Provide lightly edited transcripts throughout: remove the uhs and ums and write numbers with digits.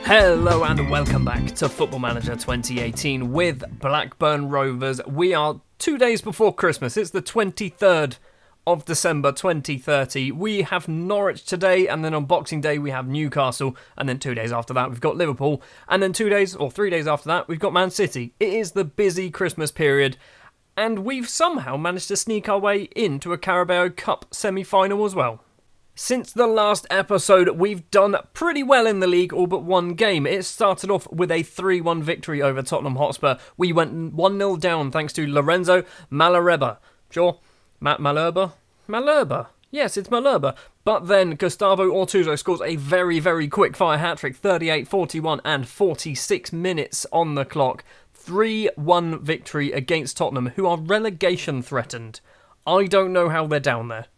Hello and welcome back to Football Manager 2018 with Blackburn Rovers. We are 2 days before Christmas. It's the 23rd of December 2030. We have Norwich today, and then on Boxing Day we have Newcastle, and then 2 days after that we've got Liverpool, and then 2 days or 3 days after that we've got Man City. It is the busy Christmas period, and we've somehow managed to sneak our way into a Carabao Cup semi-final as well. Since the last episode, we've done pretty well in the league, all but one game. It started off with a 3-1 victory over Tottenham Hotspur. We went 1-0 down thanks to Lorenzo Malherbe. Sure? Malherbe? Yes, it's Malherbe. But then Gustavo Ortuzo scores a very, very quick-fire hat-trick. 38, 41 and 46 minutes on the clock. 3-1 victory against Tottenham, who are relegation threatened. I don't know how they're down there.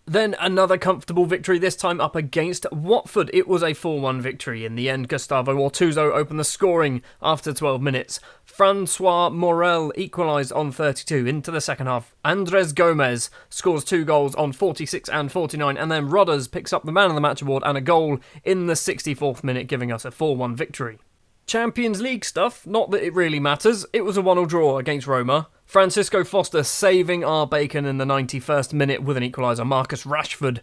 Then another comfortable victory, this time up against Watford. It was a 4-1 victory. In the end, Gustavo Ortuzo opened the scoring after 12 minutes. Francois Morel equalised on 32 into the second half. Andres Gomez scores 2 goals on 46 and 49. And then Rodders picks up the Man of the Match award and a goal in the 64th minute, giving us a 4-1 victory. Champions League stuff, not that it really matters. It was a 1-1 draw against Roma. Francisco Foster saving our bacon in the 91st minute with an equaliser. Marcus Rashford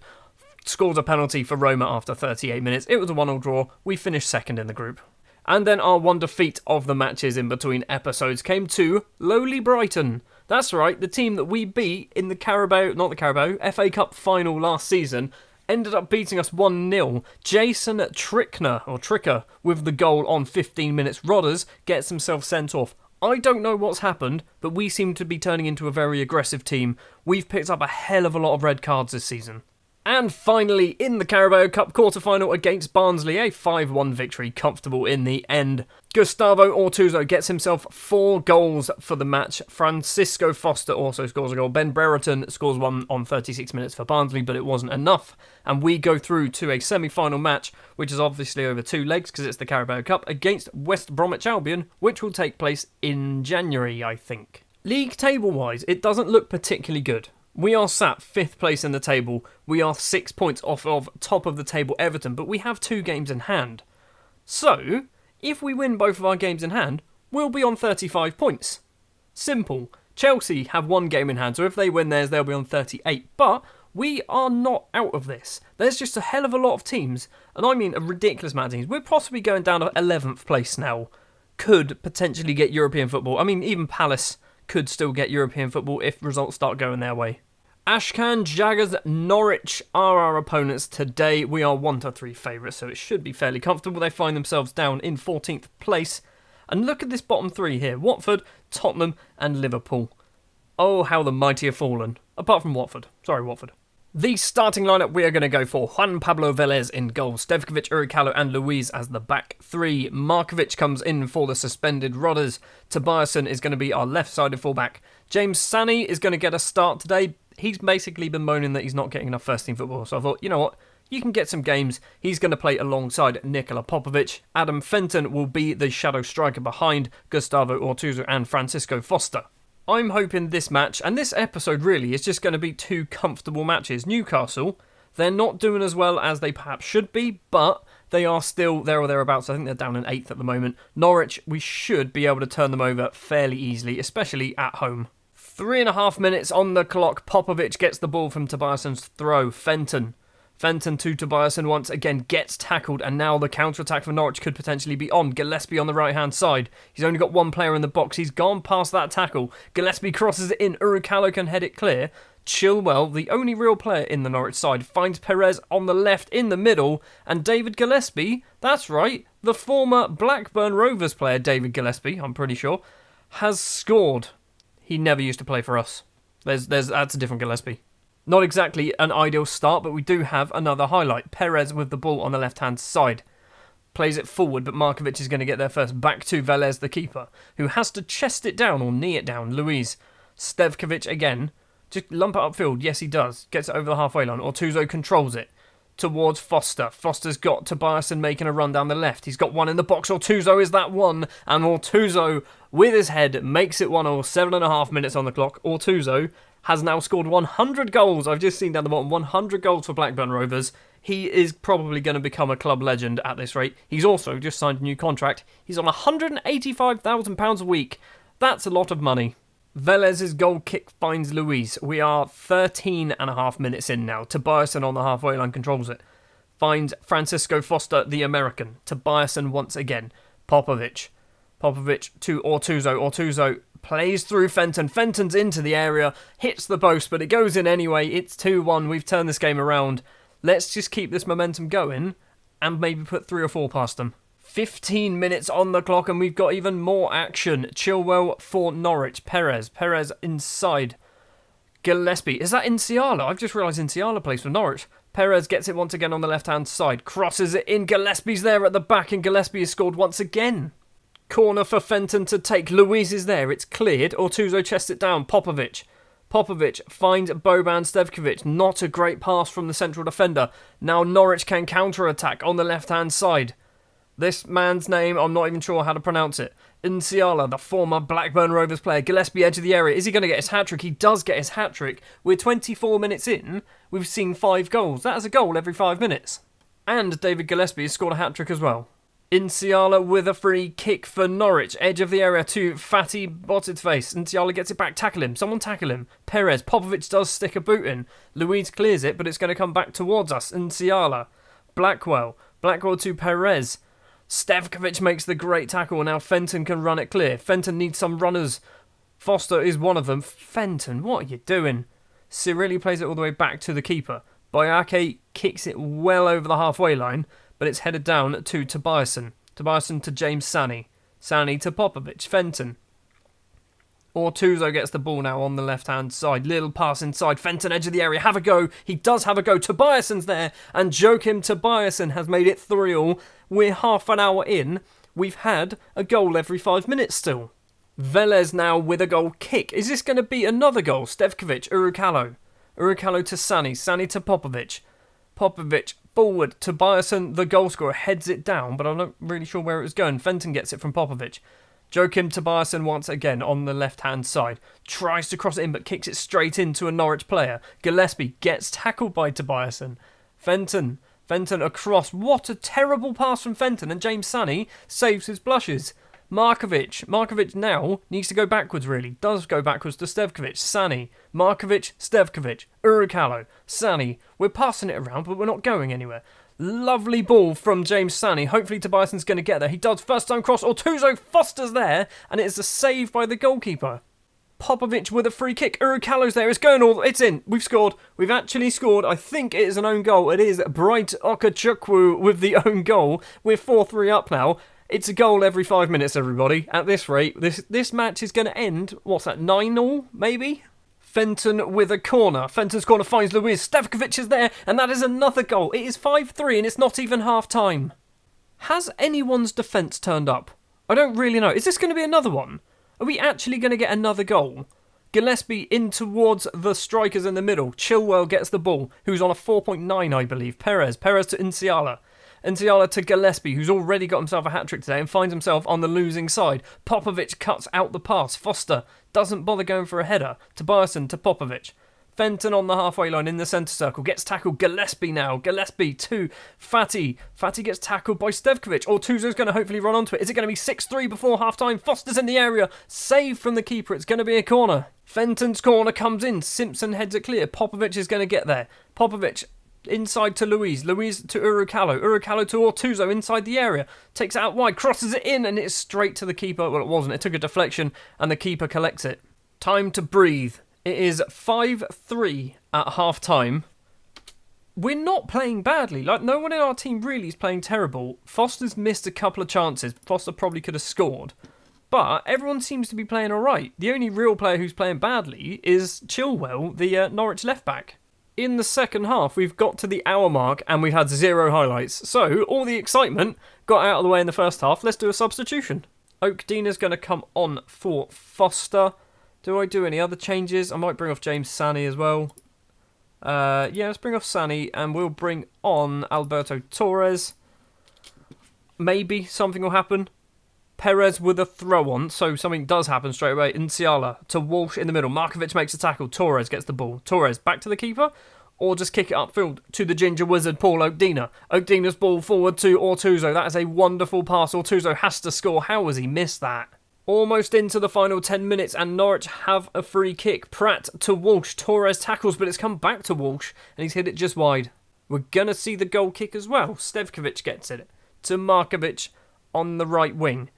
scores a penalty for Roma after 38 minutes. It was a 1-1 draw. We finished second in the group. And then our one defeat of the matches in between episodes came to lowly Brighton. That's right, the team that we beat in the FA Cup final last season ended up beating us 1-0. Jason Tricker with the goal on 15 minutes. Rodders gets himself sent off. I don't know what's happened, but we seem to be turning into a very aggressive team. We've picked up a hell of a lot of red cards this season. And finally, in the Carabao Cup quarter-final against Barnsley, a 5-1 victory, comfortable in the end. Gustavo Ortuzo gets himself 4 goals for the match. Francisco Foster also scores a goal. Ben Brereton scores one on 36 minutes for Barnsley, but it wasn't enough. And we go through to a semi-final match, which is obviously over 2 legs because it's the Carabao Cup, against West Bromwich Albion, which will take place in January, I think. League table-wise, it doesn't look particularly good. We are sat 5th place in the table. We are 6 points off of top of the table Everton, but we have 2 games in hand. So, if we win both of our games in hand, we'll be on 35 points. Simple. Chelsea have 1 game in hand, so if they win theirs, they'll be on 38. But we are not out of this. There's just a hell of a lot of teams, and I mean a ridiculous amount of teams. We're possibly going down to 11th place now. Could potentially get European football. I mean, even Palace could still get European football if results start going their way. Ashkan Jaggers Norwich are our opponents today. We are 1-3 favourites, so it should be fairly comfortable. They find themselves down in 14th place. And look at this bottom 3 here. Watford, Tottenham and Liverpool. Oh, how the mighty have fallen. Apart from Watford. Sorry, Watford. The starting lineup we are going to go for: Juan Pablo Velez in goal, Stevkovic, Uricalo and Luiz as the back 3. Markovic comes in for the suspended Rodders. Tobiasen is going to be our left-sided fullback. James Sani is going to get a start today. He's basically been moaning that he's not getting enough first-team football, so I thought, you know what, you can get some games. He's going to play alongside Nikola Popovic. Adam Fenton will be the shadow striker behind Gustavo Ortuzo and Francisco Foster. I'm hoping this match, and this episode really, is just going to be 2 comfortable matches. Newcastle, they're not doing as well as they perhaps should be, but they are still there or thereabouts. I think they're down in 8th at the moment. Norwich, we should be able to turn them over fairly easily, especially at home. 3.5 minutes on the clock. Popovic gets the ball from Tobiasen's throw. Fenton to Tobiasen once again, gets tackled, and now the counter-attack for Norwich could potentially be on. Gillespie on the right-hand side. He's only got 1 player in the box. He's gone past that tackle. Gillespie crosses it in. Uricalo can head it clear. Chilwell, the only real player in the Norwich side, finds Perez on the left in the middle, and David Gillespie, that's right, the former Blackburn Rovers player David Gillespie, I'm pretty sure, has scored. He never used to play for us. That's a different Gillespie. Not exactly an ideal start, but we do have another highlight. Perez with the ball on the left-hand side. Plays it forward, but Markovic is going to get there first. Back to Velez, the keeper, who has to chest it down or knee it down. Luiz. Stevkovic again. Just lump it upfield. Yes, he does. Gets it over the halfway line. Ortuzo controls it. towards Foster. Foster's got Tobiasen making a run down the left. He's got one in the box. Ortuzo is that one. And Ortuzo, with his head, makes it 1-0. 7.5 minutes on the clock. Ortuzo has now scored 100 goals. I've just seen down the bottom, 100 goals for Blackburn Rovers. He is probably going to become a club legend at this rate. He's also just signed a new contract. He's on £185,000 a week. That's a lot of money. Velez's goal kick finds Luis. We are 13.5 minutes in now. Tobiasen on the halfway line controls it. Finds Francisco Foster, the American. Tobiasen once again. Popovic to Ortuzo. Ortuzo plays through Fenton. Fenton's into the area. Hits the post, but it goes in anyway. It's 2-1. We've turned this game around. Let's just keep this momentum going and maybe put 3 or 4 past them. 15 minutes on the clock and we've got even more action. Chilwell for Norwich. Perez inside. Gillespie. Is that Inciala? I've just realised Inciala plays for Norwich. Perez gets it once again on the left-hand side. Crosses it in. Gillespie's there at the back and Gillespie has scored once again. Corner for Fenton to take. Luis is there. It's cleared. Ortuzo chests it down. Popovic finds Boban Stevkovic. Not a great pass from the central defender. Now Norwich can counter-attack on the left-hand side. This man's name, I'm not even sure how to pronounce it. Inciala, the former Blackburn Rovers player. Gillespie, edge of the area. Is he going to get his hat-trick? He does get his hat-trick. We're 24 minutes in. We've seen 5 goals. That is a goal every 5 minutes. And David Gillespie has scored a hat-trick as well. Inciala with a free kick for Norwich. Edge of the area to Fatty Botted-Face. Inciala gets it back. Tackle him. Someone tackle him. Perez. Popovic does stick a boot in. Luis clears it, but it's going to come back towards us. Inciala. Blackwell to Perez. Stevkovic makes the great tackle. Now Fenton can run it clear. Fenton needs some runners. Foster is one of them. Fenton, what are you doing? Cirilli plays it all the way back to the keeper. Boyake kicks it well over the halfway line, but it's headed down to Tobiasen. Tobiasen to James Sani. Sani to Popovic. Fenton. Ortuzo gets the ball now on the left-hand side. Little pass inside. Fenton, edge of the area. Have a go. He does have a go. Tobiasen's there. And Joachim Tobiasen has made it 3-3. We're half an hour in. We've had a goal every 5 minutes still. Velez now with a goal kick. Is this going to be another goal? Stevkovic, Urukalo to Sani. Sani to Popovic. Popovic forward. Tobiasen, the goal scorer, heads it down, but I'm not really sure where it was going. Fenton gets it from Popovic. Joachim Tobiasen once again on the left-hand side. Tries to cross it in, but kicks it straight into a Norwich player. Gillespie gets tackled by Tobiasen. Fenton across. What a terrible pass from Fenton, and James Sani saves his blushes. Markovic now needs to go backwards, really. Does go backwards to Stevkovic. Sani. Markovic, Stevkovic. Urukalo. Sani. We're passing it around, but we're not going anywhere. Lovely ball from James Sani. Hopefully Tobiasen's going to get there. He does. First time cross. Ortuzo. Foster's there. And it's a save by the goalkeeper. Popovic with a free kick. Urukalo's there. It's going all. It's in. We've scored. We've actually scored. I think it is an own goal. It is Bright Okachukwu with the own goal. We're 4-3 up now. It's a goal every 5 minutes, everybody. At this rate, this match is going to end, what's that, 9-0, maybe? Fenton with a corner. Fenton's corner finds Luis. Stevkovic is there, and that is another goal. It is 5-3, and it's not even half-time. Has anyone's defence turned up? I don't really know. Is this going to be another one? Are we actually going to get another goal? Gillespie in towards the strikers in the middle. Chilwell gets the ball, who's on a 4.9, I believe. Perez to Inciala. Inciala to Gillespie, who's already got himself a hat-trick today and finds himself on the losing side. Popovic cuts out the pass. Foster doesn't bother going for a header. Tobiasen to Popovic. Fenton on the halfway line in the centre circle. Gets tackled. Gillespie now. Gillespie to Fatty. Fatty gets tackled by Stevkovic. Ortuzo's going to hopefully run onto it. Is it going to be 6-3 before half-time? Foster's in the area. Save from the keeper. It's going to be a corner. Fenton's corner comes in. Simpson heads it clear. Popovic is going to get there. Popovic inside to Luis to Urukalo to Ortuzo inside the area, takes it out wide, crosses it in, and it's straight to the keeper. Well, it wasn't, it took a deflection and the keeper collects it. Time to breathe. It is 5-3 at half time. We're not playing badly, like no one in our team really is playing terrible. Foster's missed a couple of chances. Foster probably could have scored, but everyone seems to be playing alright. The only real player who's playing badly is Chilwell, the Norwich left back. In the second half, we've got to the hour mark and we've had 0 highlights. So, all the excitement got out of the way in the first half. Let's do a substitution. Oakdina's going to come on for Foster. Do I do any other changes? I might bring off James Sani as well. Yeah, let's bring off Sani and we'll bring on Alberto Torres. Maybe something will happen. Perez with a throw on, so something does happen straight away. Nsiala to Walsh in the middle. Markovic makes a tackle. Torres gets the ball. Torres back to the keeper, or just kick it upfield to the ginger wizard, Paul Oakdina. Oakdina's ball forward to Ortuzzo. That is a wonderful pass. Ortuzzo has to score. How has he missed that? Almost into the final 10 minutes, and Norwich have a free kick. Pratt to Walsh. Torres tackles, but it's come back to Walsh, and he's hit it just wide. We're going to see the goal kick as well. Stevkovic gets it to Markovic on the right wing.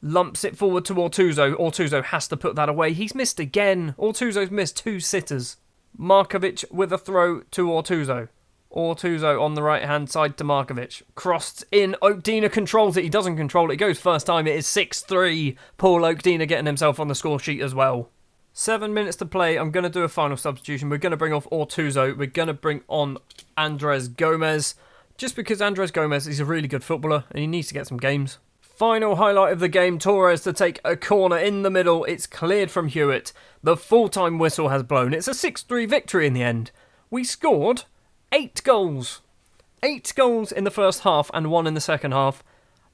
Lumps it forward to Ortuzzo. Ortuzzo has to put that away. He's missed again. Ortuzzo's missed 2 sitters. Markovic with a throw to Ortuzzo. Ortuzzo on the right-hand side to Markovic. Crossed in. Oakdina controls it. He doesn't control it. It goes first time. It is 6-3. Paul Oakdina getting himself on the score sheet as well. 7 minutes to play. I'm going to do a final substitution. We're going to bring off Ortuzzo. We're going to bring on Andres Gomez. Just because Andres Gomez is a really good footballer and he needs to get some games. Final highlight of the game, Torres to take a corner in the middle. It's cleared from Hewitt. The full-time whistle has blown. It's a 6-3 victory in the end. We scored 8 goals. 8 goals in the first half and 1 in the second half.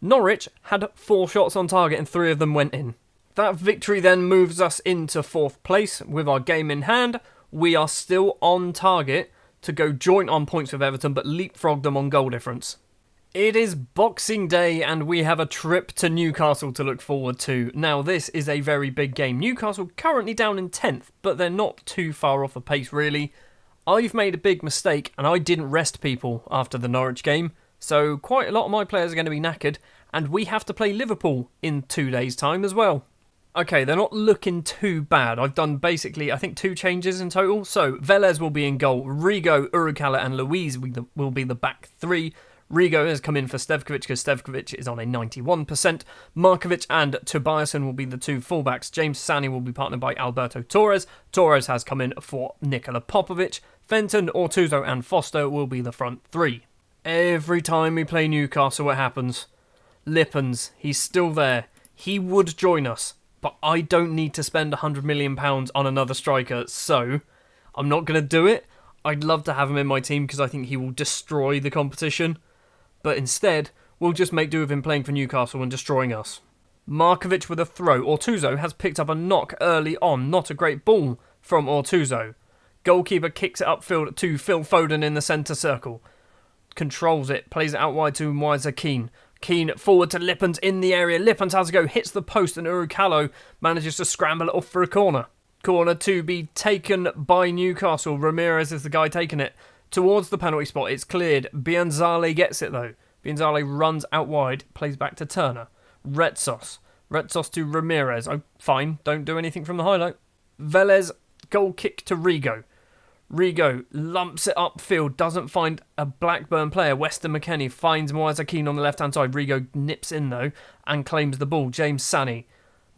Norwich had 4 shots on target and 3 of them went in. That victory then moves us into 4th place with our game in hand. We are still on target to go joint on points with Everton but leapfrog them on goal difference. It is Boxing Day and we have a trip to Newcastle to look forward to. Now this is a very big game. Newcastle currently down in 10th, but they're not too far off a pace really. I've made a big mistake and I didn't rest people after the Norwich game, so quite a lot of my players are going to be knackered and we have to play Liverpool in 2 days' time as well. Okay, they're not looking too bad. I've done basically, I think, 2 changes in total. So Velez will be in goal, Rigo, Urukala and Louise will be the back 3. Rigo has come in for Stevkovic because Stevkovic is on a 91%. Markovic and Tobiasen will be the 2 fullbacks. James Sani will be partnered by Alberto Torres. Torres has come in for Nikola Popovic. Fenton, Ortuzzo and Foster will be the front 3. Every time we play Newcastle, what happens? Lippens, he's still there. He would join us, but I don't need to spend £100 million on another striker, so I'm not going to do it. I'd love to have him in my team because I think he will destroy the competition. But instead, we'll just make do with him playing for Newcastle and destroying us. Markovic with a throw. Ortuzzo has picked up a knock early on. Not a great ball from Ortuzzo. Goalkeeper kicks it upfield to Phil Foden in the centre circle. Controls it. Plays it out wide to Moise Keane. Keane forward to Lippens in the area. Lippens has a go. Hits the post and Urukalo manages to scramble it off for a corner. Corner to be taken by Newcastle. Ramirez is the guy taking it. Towards the penalty spot, it's cleared. Bianzale gets it though. Bianzale runs out wide, plays back to Turner. Retsos to Ramirez. Oh, fine, don't do anything from the highlight. Velez, goal kick to Rigo. Rigo lumps it upfield, doesn't find a Blackburn player. Weston McKennie finds Moise Keane on the left-hand side. Rigo nips in though and claims the ball. James Sani.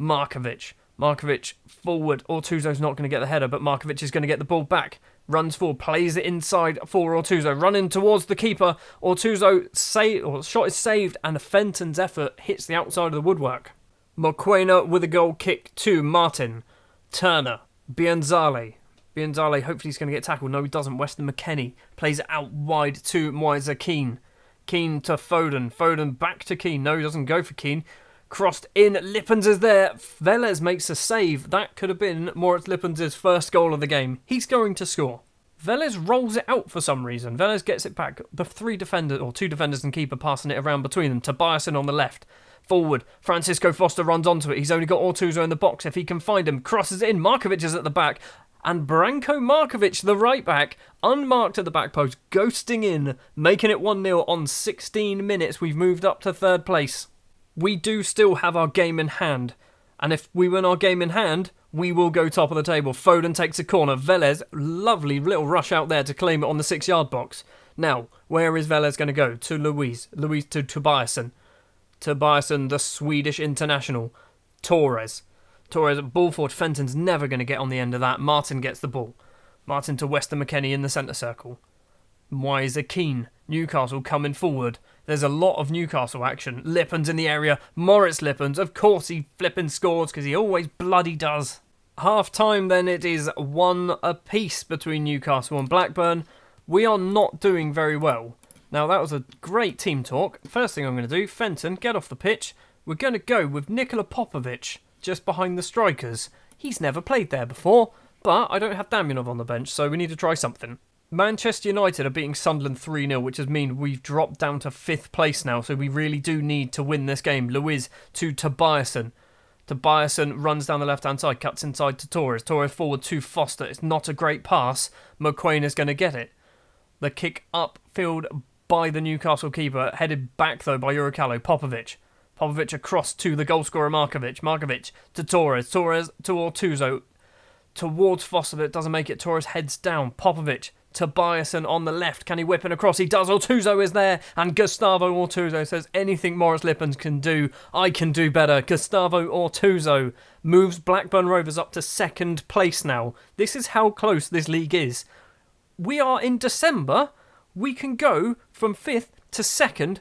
Markovic forward. Ortuzzo's not going to get the header, but Markovic is going to get the ball back. Runs forward, plays it inside for Ortuzzo. Running towards the keeper. Ortuzzo shot is saved, and Fenton's effort hits the outside of the woodwork. Mokwena with a goal kick to Martin. Turner. Bianzale. Hopefully he's going to get tackled. No, he doesn't. Weston McKennie plays it out wide to Moise Keane. Keane to Foden. Foden back to Keane. No, he doesn't go for Keane. Crossed in, Lippens is there. Velez makes a save. That could have been Moritz Lippens' first goal of the game. He's going to score. Velez rolls it out for some reason. Velez gets it back. The 2 defenders and keeper passing it around between them. Tobiasen on the left. Forward. Francisco Foster runs onto it. He's only got Ortuzzo in the box. If he can find him, crosses it in. Markovic is at the back. And Branko Markovic, the right back, unmarked at the back post, ghosting in, making it 1-0 on 16 minutes. We've moved up to 3rd place. We do still have our game in hand. And if we win our game in hand, we will go top of the table. Foden takes a corner. Velez, lovely little rush out there to claim it on the 6-yard box. Now, where is Velez going to go? To Louise. Louise to Tobiasen. Tobiasen, the Swedish international. Torres, ball forward. Fenton's never going to get on the end of that. Martin gets the ball. Martin to Weston McKennie in the centre circle. Moise Keane. Newcastle coming forward. There's a lot of Newcastle action. Lippens in the area. Moritz Lippens. Of course he flipping scores because he always bloody does. Half time then, it is 1 apiece between Newcastle and Blackburn. We are not doing very well. Now that was a great team talk. First thing I'm going to do, Fenton, get off the pitch. We're going to go with Nikola Popovic just behind the strikers. He's never played there before, but I don't have Damjanov on the bench, so we need to try something. Manchester United are beating Sunderland 3-0, which has mean we've dropped down to 5th place now, so we really do need to win this game. Luiz to Tobiasen. Tobiasen runs down the left-hand side, cuts inside to Torres. Torres forward to Foster. It's not a great pass. McQuain is going to get it. The kick upfield by the Newcastle keeper, headed back though by Urukalo. Popovic across to the goalscorer Markovic. Markovic to Torres. Torres to Ortuzzo. Towards Foster, but it doesn't make it. Torres heads down. Popovic. Tobiasen on the left. Can he whip it across? He does. Ortuzzo is there. And Gustavo Ortuzzo says, anything Morris Lippens can do, I can do better. Gustavo Ortuzzo moves Blackburn Rovers up to 2nd place now. This is how close this league is. We are in December. We can go from 5th to 2nd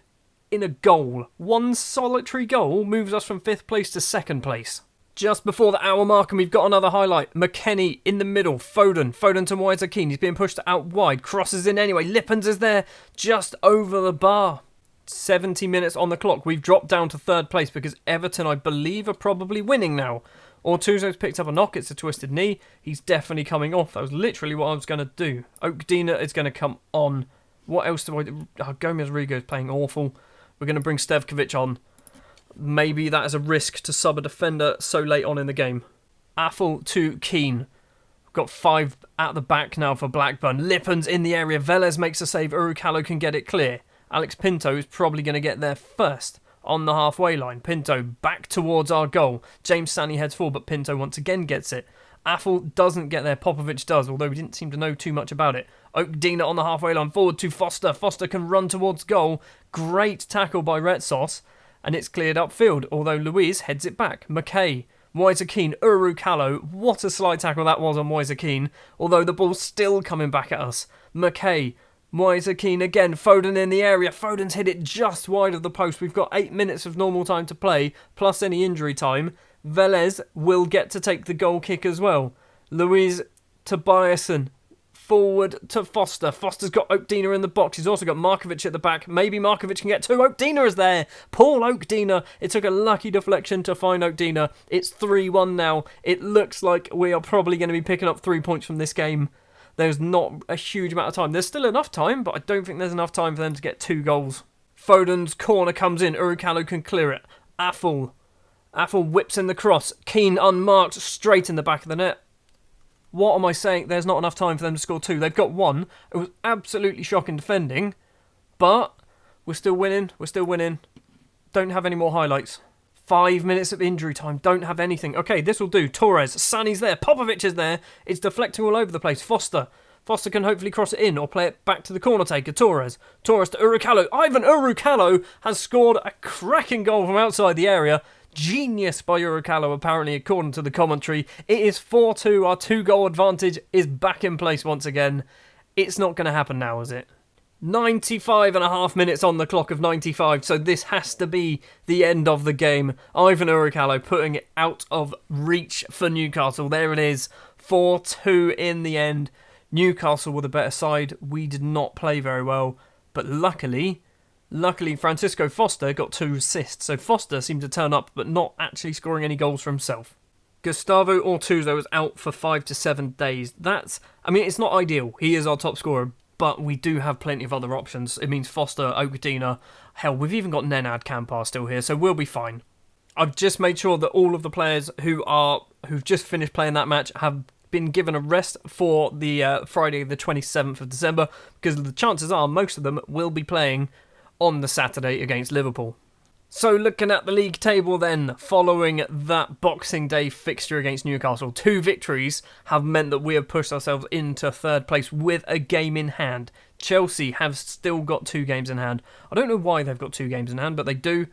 in a goal. One solitary goal moves us from 5th place to 2nd place. Just before the hour mark, and we've got another highlight. McKennie in the middle. Foden to Moise Keane. He's being pushed out wide. Crosses in anyway. Lippens is there just over the bar. 70 minutes on the clock. We've dropped down to 3rd place because Everton, I believe, are probably winning now. Ortuzzo's picked up a knock. It's a twisted knee. He's definitely coming off. That was literally what I was going to do. Okdina is going to come on. What else do I do? Gomez Rigo is playing awful. We're going to bring Stevkovic on. Maybe that is a risk to sub a defender so late on in the game. Affle to Keane. We've got 5 at the back now for Blackburn. Lippens in the area. Velez makes a save. Urukalo can get it clear. Alex Pinto is probably going to get there first on the halfway line. Pinto back towards our goal. James Sani heads forward, but Pinto once again gets it. Affle doesn't get there. Popovic does, although we didn't seem to know too much about it. Okdina on the halfway line. Forward to Foster. Foster can run towards goal. Great tackle by Retsos. And it's cleared upfield, although Luiz heads it back. McKay, Moise Keane, Urukalo. What a slide tackle that was on Moise Keane, although the ball's still coming back at us. McKay, Moise Keane again, Foden in the area. Foden's hit it just wide of the post. We've got 8 minutes of normal time to play, plus any injury time. Velez will get to take the goal kick as well. Luiz Tobiasen. Forward to Foster. Foster's got Okdina in the box. He's also got Markovic at the back. Maybe Markovic can get 2. Okdina is there. Paul Okdina. It took a lucky deflection to find Okdina. It's 3-1 now. It looks like we are probably going to be picking up 3 points from this game. There's not a huge amount of time. There's still enough time, but I don't think there's enough time for them to get 2 goals. Foden's corner comes in. Urukalo can clear it. Affle whips in the cross. Keane unmarked straight in the back of the net. What am I saying? There's not enough time for them to score 2. They've got 1. It was absolutely shocking defending. But we're still winning. Don't have any more highlights. 5 minutes of injury time. Don't have anything. Okay, this will do. Torres. Sani's there. Popovic is there. It's deflecting all over the place. Foster can hopefully cross it in or play it back to the corner taker. Torres to Urukalo. Ivan Urukalo has scored a cracking goal from outside the area. Genius by Urukalo, apparently, according to the commentary. It is 4-2. Our 2-goal advantage is back in place once again. It's not going to happen now, is it? 95.5 minutes on the clock of 95, so this has to be the end of the game. Ivan Urukalo putting it out of reach for Newcastle. There it is. 4-2 in the end. Newcastle were the better side. We did not play very well, but luckily, Francisco Foster got 2 assists, so Foster seemed to turn up, but not actually scoring any goals for himself. Gustavo Ortuzzo is out for 5 to 7 days. It's not ideal. He is our top scorer, but we do have plenty of other options. It means Foster, Okadina, hell, we've even got Nenad Kampar still here, so we'll be fine. I've just made sure that all of the players who've just finished playing that match have been given a rest for the Friday the 27th of December, because the chances are most of them will be playing on the Saturday against Liverpool. So looking at the league table then, following that Boxing Day fixture against Newcastle, 2 victories have meant that we have pushed ourselves into 3rd place with a game in hand. Chelsea have still got 2 games in hand. I don't know why they've got 2 games in hand, but they do.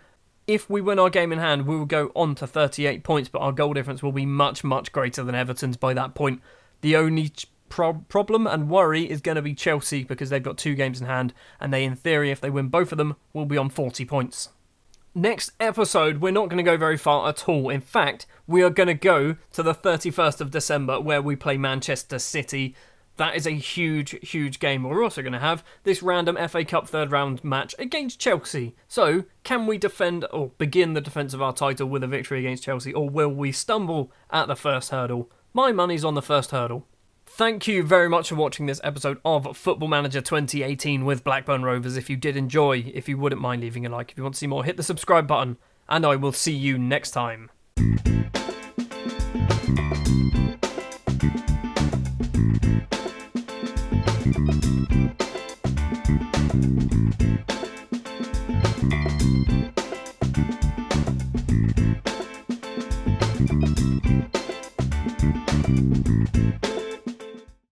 If we win our game in hand, we will go on to 38 points, but our goal difference will be much, much greater than Everton's by that point. The only problem and worry is going to be Chelsea, because they've got 2 games in hand, and they, in theory, if they win both of them, will be on 40 points. Next episode, we're not going to go very far at all. In fact, we are going to go to the 31st of December where we play Manchester City. That is a huge, huge game. We're also going to have this random FA Cup third round match against Chelsea. So, can we defend or begin the defence of our title with a victory against Chelsea, or will we stumble at the first hurdle? My money's on the first hurdle. Thank you very much for watching this episode of Football Manager 2018 with Blackburn Rovers. If you did enjoy, if you wouldn't mind leaving a like, if you want to see more, hit the subscribe button, and I will see you next time.